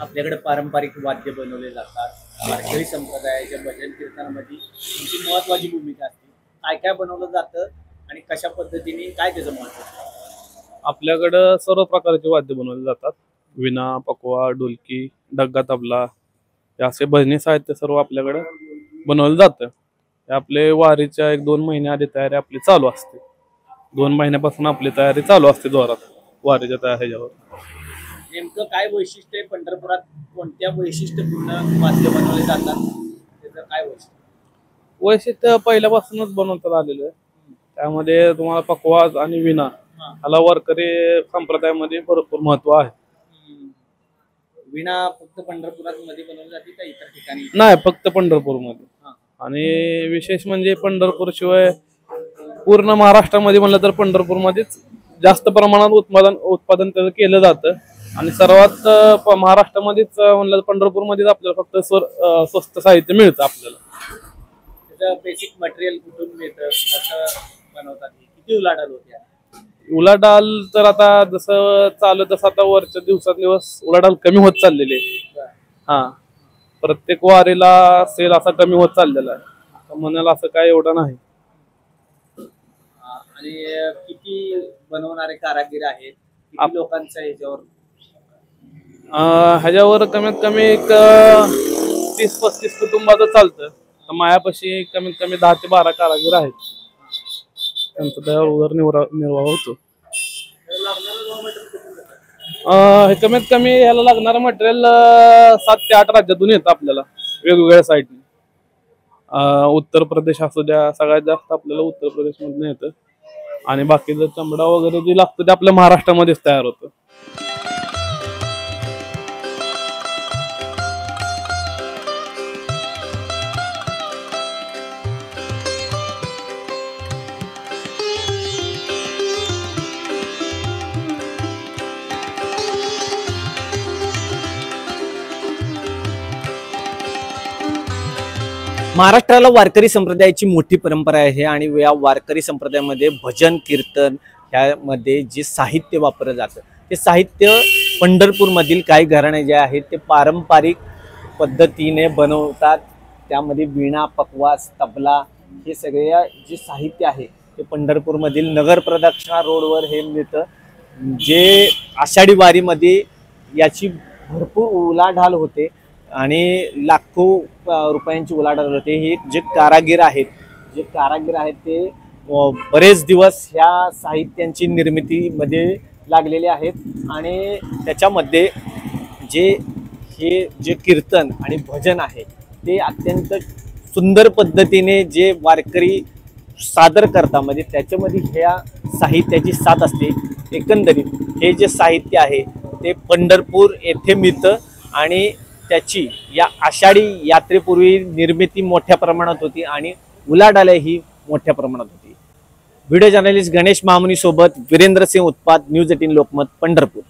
आपल्याकडे पारंपरिक वाद्य बनवले जातात। वारकरी संप्रदायाच्या भजन कीर्तनामध्ये तुमची महत्त्वाची भूमिका असते। काय काय बनवलं जातं आणि कशा पद्धतीने काय त्याचं महत्त्व आहे? आपल्याकडं सर्व प्रकारचे वाद्य बनवले जातात। विना, पकवा, ढोलकी, डग्गा, तबला हे असे भजनी साहित्य सर्व आपल्याकडे बनवलं जातं। हे आपले वारीच्या 1-2 महिने आधी तयारी आपली चालू असते। 2 महिन्यापासून आपली तयारी चालू असते जोरात वारीच्या ह्याच्यावर। नेमकं काय वैशिष्ट्य आहे पंढरपुरात? कोणत्या वैशिष्ट्यपूर्ण वाद्य बनवले जातात? त्याचं काय वैशिष्ट्य? वैशिष्ट्य पहिल्यापासूनच बनवतात आलेलं आहे। त्यामध्ये तुम्हाला पकवा आणि विना ह्याला वारकरी संप्रदायामध्ये भरपूर महत्व आहे। विणा फक्त पंढरपुरात मध्ये बनवली जाते का इतर ठिकाणी? नाही, फक्त पंढरपूरमध्ये। आणि विशेष म्हणजे पंढरपूर शिवाय पूर्ण महाराष्ट्रामध्ये म्हणलं तर पंढरपूरमध्येच जास्त प्रमाणात उत्पादन त्याचं केलं जातं। आणि सर्वात महाराष्ट्रामध्येच म्हणलं तर पंढरपूरमध्येच आपल्याला फक्त स्वस्त साहित्य मिळतं आपल्याला। त्याचं बेसिक मटेरियल कुठून मिळतं, कसं बनवतात, किती उलाढाल होते? उलाढाल तर आता जसं चालू तसं आता वरच्या दिवसांदिवस उलाढाल कमी होत चाललेली आहे। प्रत्येक वारीला सेल असा कमी होत चाललेला आहे, म्हणाला असं काय एवढं नाही। आणि किती बनवणारे कारागीर आहेत, किती लोकांचं ह्याच्यावर कमीत कमी एक 30-35 कुटुंबाचं चालतं। मायापाशी कमीत कमी 10 ते 12 कारागीर आहेत, त्यांचा त्यावर उदरनिर्वाह होतो। हे कमीत कमी ह्याला लागणारं मटेरियल 7 ते 8 राज्यातून येतं आपल्याला, वेगवेगळ्या साईडने। उत्तर प्रदेश असू द्या, सगळ्यात जास्त आपल्याला उत्तर प्रदेश मधून येतं। आणि बाकीचं चमडा वगैरे जे लागतं ते आपल्या महाराष्ट्रामध्येच तयार होतं। महाराष्ट्राला वारकरी संप्रदायाची मोठी परंपरा आहे आणि या वारकरी संप्रदायामध्ये भजन कीर्तन ह्यामध्ये जे साहित्य वापरलं जातं ते साहित्य पंढरपूरमधील काही घराणे जे आहेत ते पारंपरिक पद्धतीने बनवतात। त्यामध्ये वीणा, पकवास, तबला हे सगळे जे साहित्य आहे ते पंढरपूरमधील नगर प्रदक्षिणा रोडवर हे मिळतं। जे आषाढी वारीमध्ये याची भरपूर उलाढाल होते आणि लाखो रुपयांची उलाढाल होते। हे जे कारागीर आहेत ते बरेच दिवस ह्या साहित्यांची निर्मितीमध्ये लागलेले आहेत आणि त्याच्यामध्ये जे कीर्तन आणि भजन आहे ते अत्यंत सुंदर पद्धतीने जे वारकरी सादर करतात, म्हणजे त्याच्यामध्ये ह्या साहित्याची साथ असते। एकंदरीत हे जे साहित्य आहे ते पंढरपूर येथे मिळतं आणि त्याची या आषाढी यात्रेपूर्वी निर्मिती मोठ्या प्रमाणात होती आणि उलाढाल ही मोठ्या प्रमाणात होती। व्हिडिओ जर्नलिस्ट गणेश मामुनी सोबत वीरेंद्र सिंह उत्पात, न्यूज 18 लोकमत, पंढरपूर।